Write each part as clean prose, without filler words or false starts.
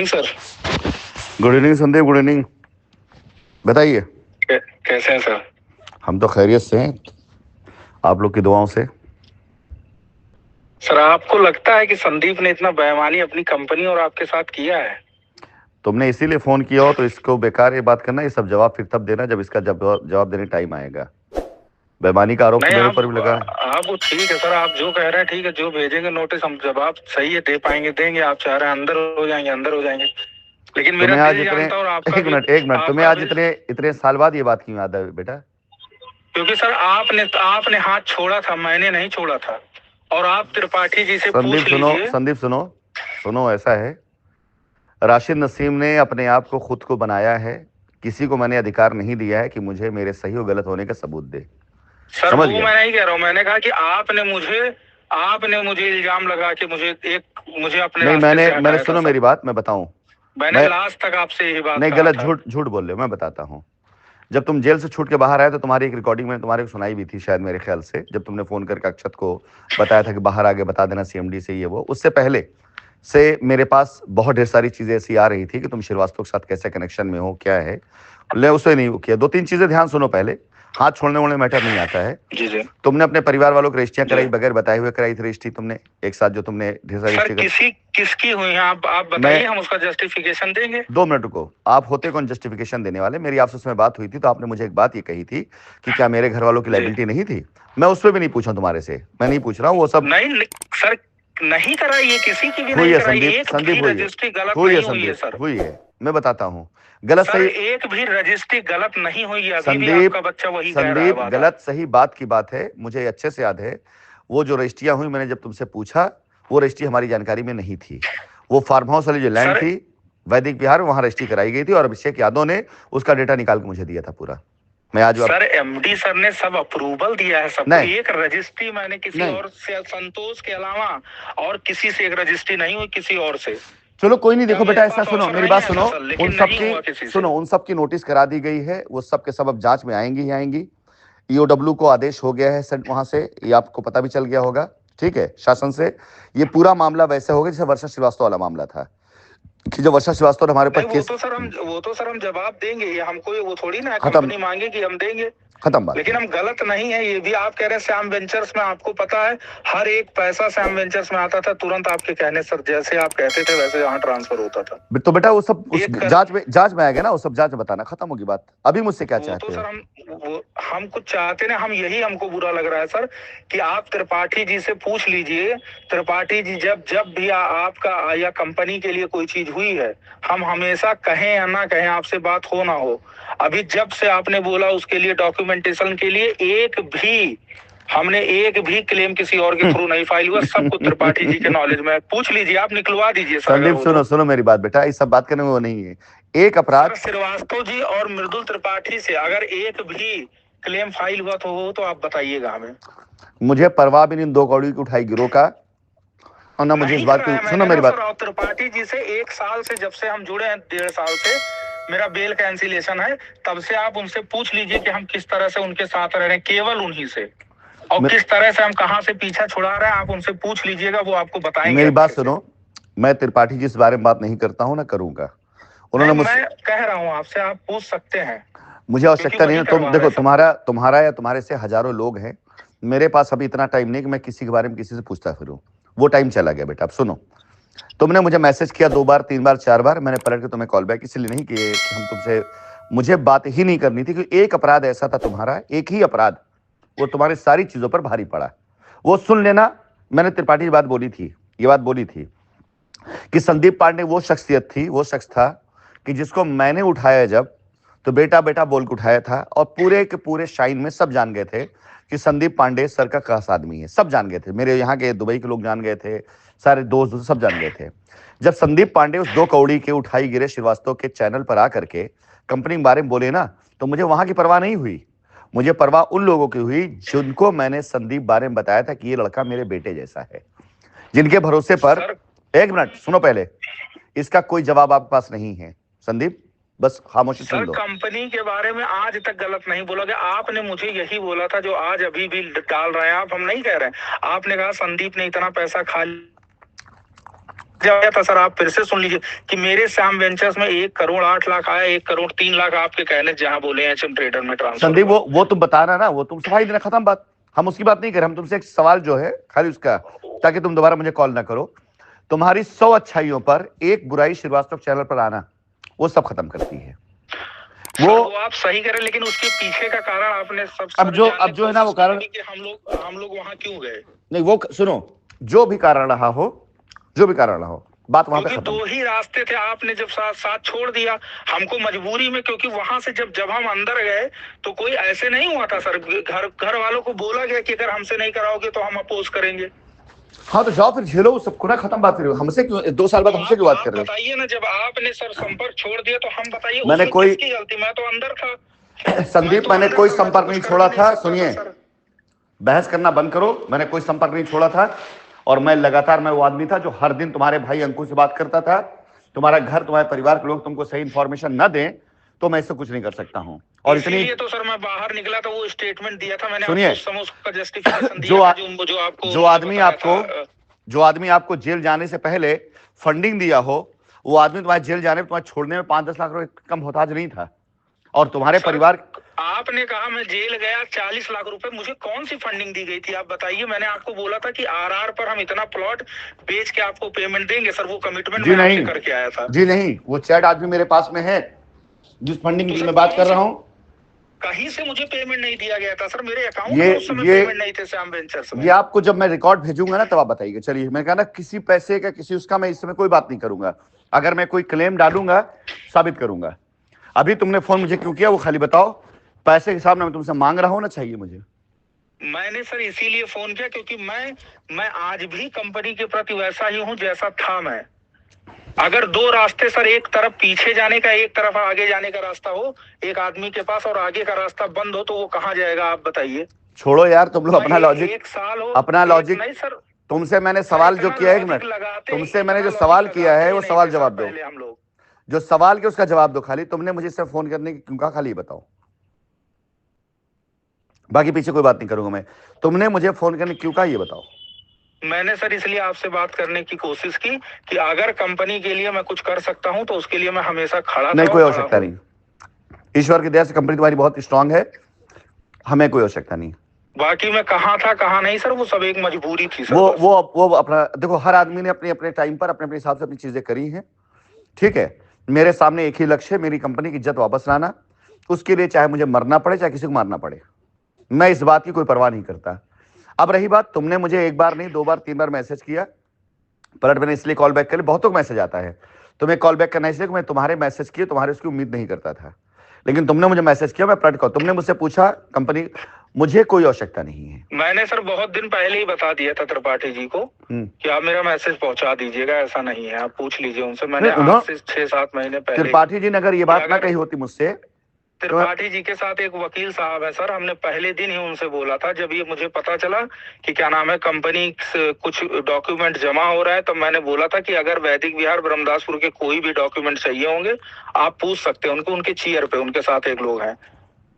Evening sir. Good evening Sandeep, good evening. बताइए। कैसे हैं सर? हम तो खैरियत से हैं, आप लोग की दुआओं से। सर आपको लगता है कि संदीप ने इतना बेईमानी अपनी कंपनी और आपके साथ किया है? तुमने इसीलिए फोन किया हो तो इसको बेकार ये बात करना, ये सब जवाब फिर तब देना जब इसका जवाब देने टाइम आएगा। बेईमानी का आरोप तो नहीं, मेरे आप ऊपर भी लगा है। आप ठीक है सर, आप जो कह रहे हैं ठीक है, जो भेजेंगे नोटिस हम जवाब सही है दे पाएंगे देंगे। आप चाह रहे हैं अंदर हो जाएंगे अंदर हो जाएंगे, लेकिन मेरा तुम्हें आज दिल इतने जानता है और आपका एक भी। मिनट तुम्हें आपका आज भी, इतने साल बाद ये बात क्यों याद है बेटा? क्योंकि सर आपने हाथ छोड़ा था, मैंने नहीं छोड़ा था। और आप त्रिपाठी जी से संदीप पूछ सुनो, लीजिए। संदीप सुनो सुनो, ऐसा है, राशिद नसीम ने अपने आप को खुद को बनाया है। किसी को मैंने अधिकार नहीं दिया है कि मुझे मेरे सही और गलत होने का सबूत दे। सर समझ वो गया? मैं नहीं कह रहा हूँ, मैंने कहा कि आपने मुझे इल्जाम लगा के मुझे अपने नहीं, रास्ते से मैंने हटाया था सुनो सर। मेरी बात, मैं बताऊं। मैंने लास्ट तक आपसे यही बात नहीं, कहा गलत था। झूठ झूठ बोल रहे हो, मैं बताता हूँ। जब तुम जेल से छूट के बाहर आए तो तुम्हारी एक रिकॉर्डिंग मैंने तुम्हारे को सुनाई भी थी शायद, मेरे ख्याल से, जब तुमने फोन करके अक्षत को बताया था कि बाहर आके बता देना सीएमडी से ये वो। उससे पहले से मेरे पास बहुत ढेर सारी चीजें ऐसी आ रही थी कि तुम श्रीवास्तव के साथ कैसे कनेक्शन में हो, क्या है, ले उसे नहीं किया। दो तीन चीजें ध्यान सुनो पहले, हाथ छोड़ने वोड़ने मैटर नहीं आता है। जी जी। तुमने अपने परिवार वालों की रजिस्ट्रियां कराई बगैर बताए हुए, कराई थी रजिस्ट्री तुमने एक साथ, जो तुमने ढेर सारी सर किसकी हुई है आप बताइए, हम उसका जस्टिफिकेशन देंगे। 2 मिनट रुको। आप होते कौन जस्टिफिकेशन देने वाले? मेरी आपसे उसमें बात हुई थी तो आपने मुझे एक बात ये कही थी कि क्या मेरे घर वालों की लायबिलिटी नहीं थी। मैं उस पर भी नहीं पूछा तुम्हारे से, मैं नहीं पूछ रहा हूँ वो सब। नहीं सर, नहीं कराई है, किसी की भी हुई नहीं है कराई, संदीप, एक संदीप भी हुई है, रजिस्ट्री गलत हुई है नहीं हुई है संदीप, सर। हुई है। मैं बताता हूँ, गलत सर सही एक भी रजिस्ट्री गलत नहीं हुई है, अभी भी संदीप, आपका बच्चा वही कह रहा है संदीप बात। गलत सही बात की बात है, मुझे अच्छे से याद है। वो जो रजिस्ट्रियां हुई, मैंने जब तुमसे पूछा, वो रजिस्ट्री हमारी जानकारी में नहीं थी। वो फार्म हाउस वाली जो लैंड सर थी वैदिक विहार, वहां रजिस्ट्री कराई गई थी और अभिषेक यादव ने उसका डेटा निकाल के मुझे दिया था पूरा। मैं आज सर एमडी सर ने सब अप्रूवल दिया है सबको। नहीं एक रजिस्ट्री मैंने किसी नहीं, और से, संतोष के अलावा और किसी से एक रजिस्ट्री नहीं हुई, किसी और से। चलो कोई नहीं। देखो बेटा, ऐसा सुनो, ऑफर मेरी नहीं बात आया सुनो, था सर, लेकिन उन नहीं हुआ किसी सबकी से। सुनो, उन सबकी नोटिस करा दी गई है, वो सब के सब अब जांच में आएंगी ही आएंगी। ईओडब्ल्यू को आदेश हो गया है सेंट वहां से, ये आपको पता भी चल गया होगा, ठीक है, शासन से। ये पूरा मामला वैसे होगा जैसे वर्षा श्रीवास्तव वाला मामला था, कि जब वर्षा श्रीवास्तव ने हमारे ऊपर नहीं, केस। वो तो सर हम जवाब देंगे, ये हमको वो थोड़ी ना खत्म, कंपनी मांगेगी, हम देंगे। खत्म बात। लेकिन हम गलत नहीं है, ये भी आप कह रहे हैं श्याम वेंचर्स में, आपको पता है हर एक पैसा श्याम वेंचर्स में आता था तुरंत आपके कहने सर, जैसे आप कहते थे वैसे यहाँ ट्रांसफर होता था। तो बेटा वो सब उस जांच में आएगा ना, वो सब जांच में बताना, खत्म होगी बात। अभी मुझसे क्या चाहते हो? हम कुछ चाहते ना, हम यही, हमको बुरा लग रहा है सर कि आप त्रिपाठी जी से पूछ लीजिए। त्रिपाठी जी जब भी आपका या कंपनी के लिए कोई चीज हुई है, हम हमेशा कहें या ना कहें, आपसे बात हो ना हो, अभी जब से आपने बोला उसके लिए डॉक्यूमेंटेशन के लिए हमने एक भी क्लेम किसी और के थ्रू नहीं फाइल हुआ। सबको त्रिपाठी जी के नॉलेज में पूछ लीजिए, आप निकलवा दीजिए सर। संदीप सुनो, सुनो मेरी बात बेटा, ये सब बात करने में वो नहीं है। एक अपराध श्रीवास्तव जी और मृदुल त्रिपाठी से अगर एक भी क्लेम फाइल हुआ तो आप बताइएगा हमें। मुझे परवाह भी नहीं 2 कौड़ी की उठाई गिरोह का, और ना मुझे इस बात की। सुनो मेरी बात, त्रिपाठी जी से 1 साल से, जब से हम जुड़े हैं 1.5 साल से मेरा बेल कैंसिलेशन है, तब से आप उनसे पूछ लीजिए कि हम किस तरह से उनके साथ रह रहे हैं, केवल उन्हीं से। और किस तरह से हम कहां से पीछा छुड़ा रहे हैं, आप उनसे पूछ लीजिएगा, वो आपको बताएंगे। मेरी बात सुनो, मैं त्रिपाठी जी इस बारे में बात नहीं करता हूं, ना करूंगा। उन्होंने मैं कह रहा हूं आपसे, आप पूछ सकते हैं, मुझे आवश्यकता नहीं है। तुम देखो, तुम्हारा या तुम्हारे से हजारों लोग हैं, मेरे पास अभी इतना टाइम नहीं कि मैं किसी के बारे में किसी से पूछता फिरूं, वो टाइम चला गया बेटा। अब सुनो, तुमने मुझे मैसेज किया 2 बार 3 बार 4 बार, मैंने पलट के तुम्हें कॉल बैक इसलिए नहीं किए कि हम तुमसे, मुझे बात ही नहीं करनी थी, क्योंकि एक अपराध ऐसा था तुम्हारा, एक ही अपराध, वो तुम्हारी सारी चीजों पर भारी पड़ा। वो सुन लेना, मैंने त्रिपाठी की बात बोली थी, ये बात बोली थी कि संदीप पांडे वो शख्सियत थी, वो शख्स था कि जिसको मैंने उठाया जब, तो बेटा बेटा बोल के उठाया था, और पूरे के पूरे शाइन में सब जान गए थे कि संदीप पांडे सर का खास आदमी है। सब जान गए थे, मेरे यहाँ के दुबई के लोग जान गए थे, सारे दोस्त सब जान गए थे। जब संदीप पांडे उस 2 कौड़ी के उठाई गिरे श्रीवास्तव के चैनल पर आकर के कंपनी के बारे में बोले ना, तो मुझे वहां की परवाह नहीं हुई, मुझे परवाह उन लोगों की हुई जिनको मैंने संदीप बारे में बताया था कि ये लड़का मेरे बेटे जैसा है, जिनके भरोसे पर। 1 मिनट सुनो पहले, इसका कोई जवाब आपके पास नहीं है संदीप, बस खामोशी सुन लो। कंपनी के बारे में आज तक गलत नहीं बोला गया, आपने मुझे यही बोला था जो आज अभी भी डाल रहे हैं आप, हम नहीं कह रहे हैं। आपने कहा संदीप ने इतना पैसा खा आया था सर, आप फिर से सुन लीजिए कि मेरे श्याम वेंचर्स में 1 करोड़ 8 लाख आया, 1 करोड़ 3 लाख आपके कहने जहां बोले हैं एचएम ट्रेडर में ट्रांसफर। संदीप वो तुम बता रहा ना, वो तुम सफाई देना, खत्म बात। हम उसकी बात नहीं कर रहे, हम तुमसे एक सवाल जो है खाली उसका, ताकि तुम दोबारा मुझे कॉल ना करो। तुम्हारी 100 अच्छाइयों पर एक बुराई श्रीवास्तव चैनल पर आना वो सब खत्म करती है। वो आप सही करें, लेकिन उसके पीछे का कारण आपने सब अब जो है ना वो कारण कि हम लोग वहां क्यों गए। नहीं, वो सुनो, जो भी कारण रहा हो, जो भी कारण रहा हो, बात वहां पे खत्म। 2 ही रास्ते थे, आपने जब साथ छोड़ दिया हमको मजबूरी में, क्योंकि वहां से जब हम अंदर गए तो कोई ऐसे नहीं हुआ था सर। घर वालों को बोला गया कि अगर हमसे नहीं कराओगे तो हम अपोज करेंगे। हाँ तो जाओ फिर झेलो सबको ना, खत्म बात। फिर हमसे क्यों 2 साल बाद हमसे क्यों बात कर रहे हो? बताइए ना, जब आपने सर संपर्क छोड़ दिया तो हम बताइए मैंने कोई किसकी गलती? मैं तो अंदर था संदीप, मैंने कोई संपर्क नहीं छोड़ा था। सुनिए, बहस करना बंद करो। मैंने कोई संपर्क नहीं छोड़ा था, और मैं लगातार, मैं वो आदमी था जो हर दिन तुम्हारे भाई अंकुश से बात करता था। तुम्हारा घर, तुम्हारे परिवार के लोग तुमको सही इंफॉर्मेशन न दें तो मैं इससे कुछ नहीं कर सकता हूं। और इसीलिए तो सर मैं बाहर निकला था, वो स्टेटमेंट दिया था मैंने। सुनिए, उसका जस्टिफिकेशन दिया था, जो आदमी आपको जेल जाने से पहले फंडिंग दिया हो, वो आदमी तुम्हारे जेल जाने में, तुम्हारे छोड़ने में 5-10 लाख रुपए कम मोहताज नहीं था। और तुम्हारे परिवार, आपने कहा मैं जेल गया 40 लाख रुपए, मुझे कौन सी फंडिंग दी गई थी आप बताइए? मैंने आपको बोला था कि आरआर पर हम इतना प्लॉट बेच के आपको पेमेंट देंगे सर, वो कमिटमेंट मैं आपसे करके आया था। जी नहीं, वो चैट आज भी मेरे पास में है, जिस फंडिंग की मैं बात कर रहा हूँ। कहीं से मुझे पेमेंट नहीं दिया गया था सर, मेरे अकाउंट में उस समय पेमेंट नहीं थे श्याम वेंचर्स में। ये आपको जब मैं रिकॉर्ड भेजूंगा ना तब आप बताइए। चलिए, मैं कहा ना, किसी पैसे का किसी उसका मैं इस समय कोई बात नहीं करूंगा। अगर मैं कोई क्लेम डालूंगा साबित करूंगा। अभी तुमने फोन मुझे क्यों किया वो खाली बताओ। पैसे के हिसाब में मैं तुमसे मांग रहा हूं ना, चाहिए मुझे। मैंने सर इसीलिए फोन किया क्योंकि मैं आज भी कंपनी के प्रति वैसा ही हूं जैसा था मैं। अगर 2 रास्ते सर, एक तरफ पीछे जाने का, एक तरफ आगे जाने का रास्ता हो एक आदमी के पास, और आगे का रास्ता बंद हो, तो वो कहाँ जाएगा आप बताइए? छोड़ो यार, तुम लोग अपना लॉजिक, एक साल हो, अपना लॉजिक नहीं सर। तुमसे मैंने सवाल जो किया है, 1 मिनट, तुमसे मैंने जो सवाल किया है वो सवाल जवाब दो। हम लोग जो सवाल के उसका जवाब दो खाली। तुमने मुझे सिर्फ फोन करने की क्यों कहा, खाली बताओ। बाकी पीछे कोई बात नहीं करूंगा मैं। तुमने मुझे फोन करने क्यों कहा ये बताओ। मैंने सर इसलिए आपसे बात करने की कोशिश की कि अगर कंपनी के लिए मैं कुछ कर सकता हूं तो उसके लिए मैं हमेशा खड़ा। नहीं, कोई आवश्यकता नहीं। ईश्वर की दया से कंपनी तुम्हारी बहुत स्ट्रांग है, हमें कोई आवश्यकता नहीं। बाकी मैं कहाँ था कहाँ नहीं सर, वो सब एक मजबूरी थी सर। वो अपना देखो, हर आदमी ने अपने अपने टाइम पर अपने अपने हिसाब से अपनी चीजें करी हैं, ठीक है। मेरे सामने एक ही लक्ष्य है, मेरी कंपनी की इज्जत वापस लाना। उसके लिए चाहे मुझे मरना पड़े, चाहे किसी को मारना पड़े, मैं इस बात की कोई परवाह नहीं करता। अब रही बात, तुमने मुझे 1 बार नहीं 2 बार 3 बार मैसेज किया, पलट मैंने इसलिए कॉल बैक कर लिया। बहुतों को मैसेज आता है, तुम्हें कॉल बैक करना इसलिए कि मैं तुम्हारे मैसेज किए, तुम्हारे उसकी उम्मीद नहीं करता था, लेकिन तुमने मुझे मैसेज किया, मैं पलट कॉल। तुमने मुझसे पूछा कंपनी, मुझे कोई आवश्यकता नहीं है। मैंने सर बहुत दिन पहले ही बता दिया था त्रिपाठी जी को कि आप मेरा मैसेज पहुंचा दीजिएगा, ऐसा नहीं है, आप पूछ लीजिए उनसे। मैंने आज से 6-7 महीने पहले। त्रिपाठी जी ने अगर ये बात ना कही होती मुझसे, त्रिपाठी जी के साथ एक वकील साहब है सर, हमने पहले दिन ही उनसे बोला था, जब ये मुझे पता चला कि क्या नाम है कंपनी से कुछ डॉक्यूमेंट जमा हो रहा है, तब मैंने बोला था कि अगर वैदिक विहार ब्रह्मदासपुर के कोई भी डॉक्यूमेंट चाहिए होंगे आप पूछ सकते हैं उनको। उनके चेयर पे उनके साथ एक लोग हैं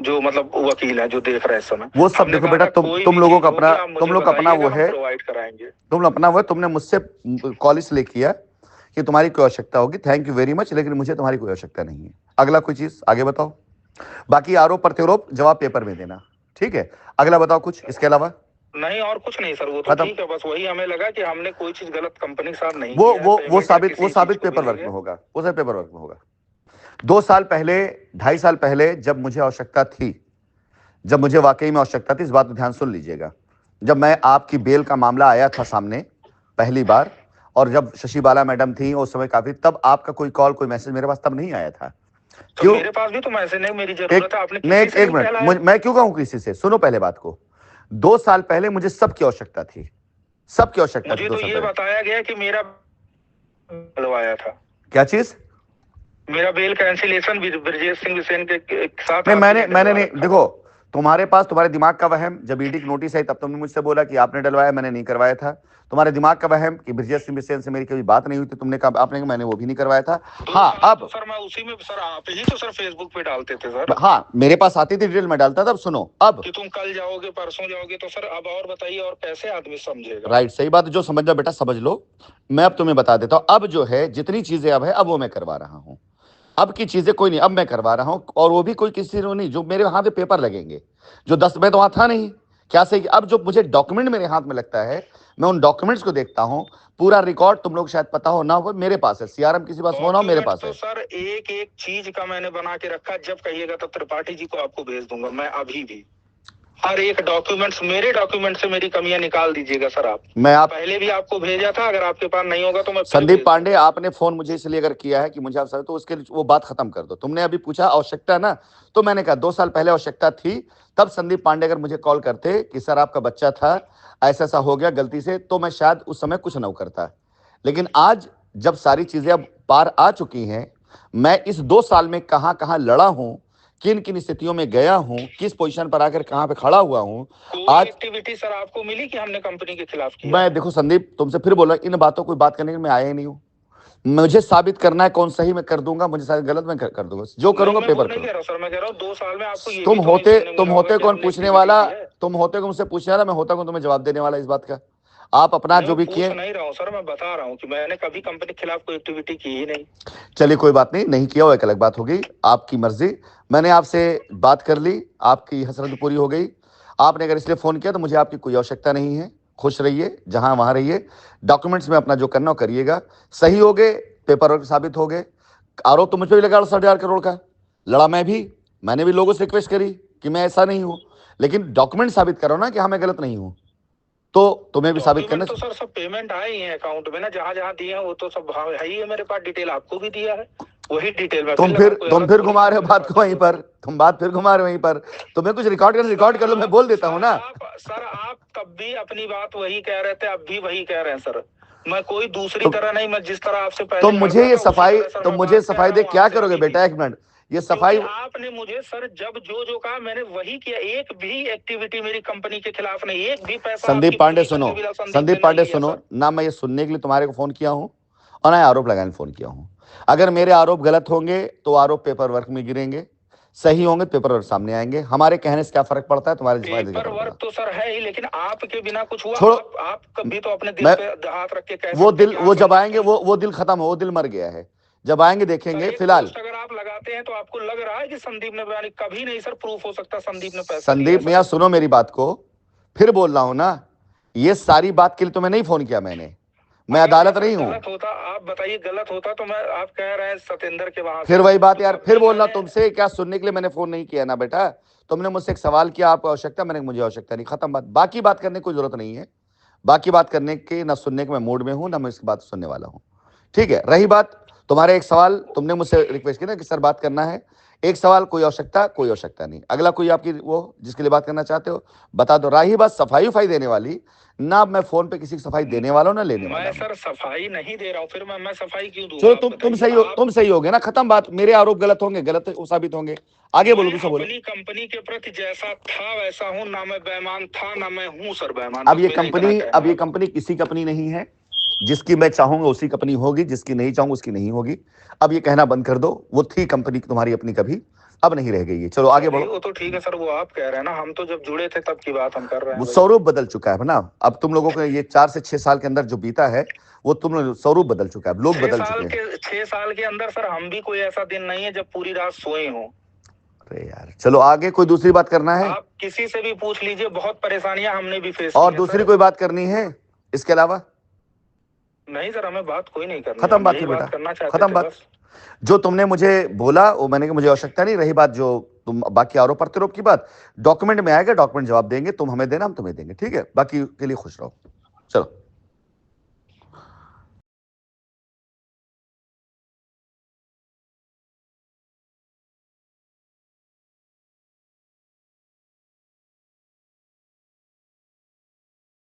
जो मतलब वकील है जो देख रहे हैं इस समय। वो सब देखो बेटा, तुम लोगों का अपना, तुम लोग अपना वो है, प्रोवाइड कराएंगे। तुम लोग अपना वो है, तुमने मुझसे कॉल इसलिए किया कि तुम्हारी कोई आवश्यकता होगी, थैंक यू वेरी मच, लेकिन मुझे तुम्हारी कोई आवश्यकता नहीं है। अगला कोई चीज आगे बताओ। बाकी आरोप प्रत्यारोप जवाब पेपर में देना, ठीक है। अगला बताओ कुछ इसके अलावा। नहीं और कुछ नहीं सर, वो तो ठीक है, बस वही हमें लगा कि हमने कोई चीज गलत कंपनी के साथ नहीं किया। वो साबित पेपर वर्क में होगा, वो सब पेपर वर्क में होगा। 2 साल पहले, 2.5 साल पहले जब मुझे आवश्यकता थी, जब मुझे वाकई में आवश्यकता थी, इस बात को ध्यान सुन लीजिएगा, जब मैं आपकी बेल का मामला आया था सामने पहली बार, और जब शशि बाला मैडम थी उस समय काफी, तब आपका कोई कॉल कोई मैसेज मेरे पास तब नहीं आया था। तो क्यों? मेरे पास भी तो मैसेज नहीं, मेरी जरूरत है, आपने एक मिनट, मैं क्यों कहूं किसी से? सुनो पहले बात को। 2 साल पहले मुझे सबकी आवश्यकता थी, सबकी आवश्यकता थी। मुझे तो ये बताया गया कि मेरा आया था। क्या चीज? मेरा बेल कैंसिलेशन ब्रजेश सिंह बिसेन के साथ। नहीं, मैंने नहीं, देखो तुम्हारे पास तुम्हारे दिमाग का वहम, जब ईडी की नोटिस आई तब तुमने मुझसे बोला कि आपने डलवाया, मैंने नहीं करवाया था। तुम्हारे दिमाग का वहम कि ब्रिजेश सिंह बिसेन से मेरी कभी बात नहीं हुई थी, तुमने कहा, आपने कहा मैंने वो भी नहीं करवाया था। हाँ अब सर मैं उसी में सर आप ही तो सर फेसबुक पे डालते थे सर। हाँ मेरे पास आती थी डिटेल, मैं डालता था। अब सुनो, अब कि तुम कल जाओगे परसों जाओगे, तो सर अब और बताइए, और कैसे आदमी समझेगा। राइट, सही बात है, जो समझना बेटा समझ लो। मैं अब तुम्हें बता देता हूँ, अब जो है जितनी चीजें अब है अब वो मैं करवा रहा हूँ। अब की चीजें कोई नहीं, अब मैं करवा रहा हूं, और वो भी कोई किसी ने नहीं, जो मेरे हाथ में पेपर लगेंगे, जो 10 में तो वहां था नहीं। क्या सही, अब जो मुझे डॉक्यूमेंट मेरे हाथ में लगता है, मैं उन डॉक्यूमेंट्स को देखता हूं, पूरा रिकॉर्ड तुम लोग शायद पता हो ना हो, मेरे पास है, सीआरएम किसी पास हो ना हो, मेरे पास है। तो सर एक एक चीज का मैंने बना के रखा, जब कहिएगा तब त्रिपाठी जी को आपको भेज दूंगा मैं अभी भी। हर एक डॉक्यूमेंट्स, मेरे डॉक्यूमेंट से मेरी कमियां निकाल दीजिएगा सर आप। पहले भी आपको भेजा था, अगर आपके पास नहीं होगा तो मैं संदीप पांडे, आपने फोन मुझे इसलिए अगर किया है कि मुझे आप, तो उसके वो बात खत्म कर दो। तुमने अभी पूछा आवश्यकता ना, तो मैंने कहा 2 साल पहले आवश्यकता थी, तब संदीप पांडे अगर मुझे कॉल करते कि सर आपका बच्चा था, ऐसा ऐसा हो गया गलती से, तो मैं शायद उस समय कुछ न करता। लेकिन आज जब सारी चीजें अब पार आ चुकी हैं, मैं इस 2 साल में कहां कहां लड़ा हूं, किन किन स्थितियों में गया हूं, किस पोजीशन पर आकर कहां पे खड़ा हुआ हूं। आज एक्टिविटी सर आपको मिली कि हमने कंपनी के खिलाफ किया? मैं देखो संदीप, तुमसे फिर बोला, इन बातों को बात करने के लिए मैं आया ही नहीं हूं। मुझे साबित करना है कौन सही मैं कर दूंगा, मुझे साबित गलत मैं कर दूंगा, जो करूंगा पेपर नहीं कह रहा सर, मैं कह रहा हूं 2 साल में आपको ये तुम होते कौन पूछने वाला, तुम होते कौन मुझसे पूछने वाला, मैं होता कौन तुम्हें जवाब देने वाला इस बात का। आप अपना जो भी किए, नहीं रहा हूं सर, मैं बता रहा हूं कि मैंने कभी कंपनी के खिलाफ कोई एक्टिविटी की ही नहीं। चलिए कोई बात नहीं, नहीं किया वो एक अलग बात होगी, आपकी मर्जी। मैंने आपसे बात कर ली, आपकी हसरत पूरी हो गई। आपने अगर इसलिए फोन किया तो मुझे आपकी कोई आवश्यकता नहीं है। खुश रहिए, जहां वहां रहिए, डॉक्यूमेंट्स में अपना जो करना हो करिएगा। सही हो गए, पेपर वर्क साबित हो गए। आरोप तो मुझ पर भी लगा 60,000 करोड़ का, लड़ा मैं भी, मैंने भी लोगों से रिक्वेस्ट करी कि मैं ऐसा नहीं हूं, लेकिन डॉक्यूमेंट साबित करो ना कि हाँ मैं गलत नहीं हूं, तो तुम्हें भी साबित करना। तो सर सब पेमेंट आए ही है अकाउंट में ना, जहां जहां दिए हैं वो तो सब है ही है मेरे पास, डिटेल आपको भी दिया है, वही डिटेल में। तुम फिर घुमा रहे हो बात को वहीं पर, तुम बात फिर घुमा रहे हो वहीं पर। तुम्हें कुछ रिकॉर्ड कर लो, मैं बोल देता हूँ ना। सर आप तब भी अपनी बात वही कह रहे थे, अब भी वही कह रहे हैं सर। मैं कोई दूसरी तरह नहीं, मैं जिस तरह आपसे पहले, तुम मुझे ये सफाई दे क्या करोगे बेटा, एक मिनट, ये सफाई आपने मुझे सर जब जो कहा मैंने वही किया। एक भी एक्टिविटी मेरी कंपनी के खिलाफ नहीं, एक भी पैसा। संदीप पांडे सुनो, संदीप पांडे सुनो ना, मैं ये सुनने के लिए तुम्हारे को फोन किया हूं और ना आरोप लगाने फोन किया हूं। अगर मेरे आरोप गलत होंगे तो आरोप पेपर वर्क में गिरेंगे, सही होंगे पेपर वर्क सामने आएंगे। हमारे कहने से क्या फर्क पड़ता है तुम्हारे पेपर वर्क तो सर है ही, लेकिन आपके बिना कुछ हुआ? छोड़ो, आप कभी तो अपने दिल पे हाथ रख के कैसे, वो दिल, वो जब आएंगे वो दिल खत्म हो, वो दिल मर गया है, जब आएंगे देखेंगे। फिलहाल अगर आप लगाते हैं तो आपको लग रहा है कि संदीप ने बयान, कभी नहीं सर प्रूफ हो सकता संदीप ने पैसा। संदीप मियां सुनो मेरी बात को, फिर बोल रहा हूं ना, ये सारी बात के लिए तुम्हें नहीं फोन किया मैंने, मैं अदालत नहीं हूं। गलत होता आप बताइए, गलत होता तो मैं, आप कह रहे हैं सतेंद्र के वहां, फिर वही बात यार, फिर बोलना तुमसे क्या सुनने के लिए मैंने फोन नहीं किया ना बेटा। तुमने मुझसे एक सवाल किया, आपको आवश्यकता, मैंने मुझे आवश्यकता नहीं, खत्म बात। बाकी बात करने की कोई जरूरत नहीं है, बाकी बात करने के ना सुनने के मैं मूड में हूं, ना मैं इसकी बात सुनने वाला हूं। ठीक है, रही बात तुम्हारे एक सवाल, तुमने मुझसे रिक्वेस्ट की ना कि सर बात करना है, एक सवाल, कोई आवश्यकता नहीं। अगला कोई आपकी वो जिसके लिए बात करना चाहते हो बता दो। रही बात सफाई देने वाली, ना मैं फोन पे किसी की सफाई देने वाला हूं ना लेने वाला। मैं सर सफाई नहीं दे रहा हूं, फिर मैं सफाई क्यों दूं? चलो तुम सही हो गए ना, खत्म बात। मेरे आरोप गलत होंगे, गलत साबित होंगे, आगे बोलो, दूसरा बोलो। अपनी कंपनी के प्रति जैसा था वैसा हूं, ना मैं बेईमान था ना मैं हूं सर बेईमान। अब ये कंपनी किसी की अपनी नहीं है, जिसकी मैं चाहूंगा उसी कंपनी होगी, जिसकी नहीं चाहूंगा उसकी नहीं होगी। अब ये कहना बंद कर दो, वो थी कंपनी तुम्हारी अपनी कभी, अब नहीं रह गई है। चलो आगे बढ़ो। वो तो ठीक है सर, वो आप कह रहे हैं ना, हम तो जब जुड़े थे तब की बात हम कर रहे हैं। वो स्वरूप बदल चुका है ना, अब तुम लोगों को ये 4 से 6 साल के अंदर जो बीता है, वो तुम स्वरूप बदल चुका है, लोग बदल चुके हैं। 6 साल के अंदर सर हम भी, कोई ऐसा दिन नहीं है जब पूरी रात सोए हो। अरे यार चलो आगे, कोई दूसरी बात करना है? आप किसी से भी पूछ लीजिए, बहुत परेशानियां हमने भी फेस और दूसरी कोई बात करनी है इसके अलावा? नहीं सर, हमें बात कोई नहीं करनी, खत्म बात है बेटा, खत्म बात। जो तुमने मुझे बोला वो मैंने, मुझे आवश्यकता नहीं। रही बात जो तुम बाकी आरोप प्रत्यारोप की बात, डॉक्यूमेंट में आएगा, डॉक्यूमेंट जवाब देंगे, तुम हमें देना, हम तुम्हें देंगे, ठीक है? बाकी के लिए खुश रहो, चलो।